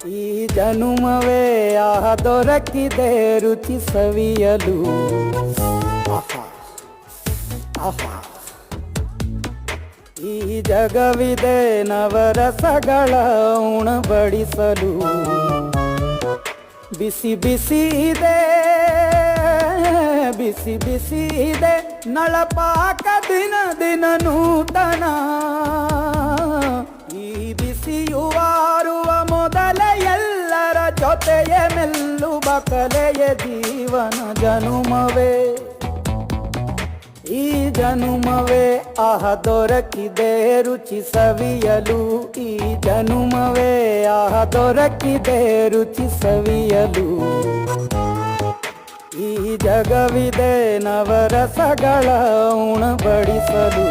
ಈ ಜನುಮವೇ ಆಹ ದೊರಕಿದೆ ರುಚಿ ಸವಿಯಲು. ಆಹಾ ಆಹಾ, ಈ ಜಗವಿದೆ ನವರಸಗಳ ಉಣಬಡಿಸಲು. ಬಿಸಿ ಬಿಸಿ ಇದೆ, ಬಿಸಿ ಬಿಸಿ ಇದೆ ನಳಪಾಕ ದಿನ ದಿನ ನೂತನ. ಈ ಬಿಸಿಯುವಾರುವ ಮೊದಲೇ ಎಲ್ಲರ ಜೊತೆಯ ಮೆಲ್ಲುವ ಕಲೆಯ ಜೀವನ ಜನುಮವೇ. ಈ ಜನುಮವೇ ಆಹ ದೊರಕಿದೆ ರುಚಿ ಸವಿಯಲು. ಈ ಜನುಮವೇ ಆಹ ದೊರಕಿದೆ ರುಚಿ ಸವಿಯಲು. ಈ ಜಗವಿದೆ ನವರಸಗಳ ಉಣಬಡಿಸಲು.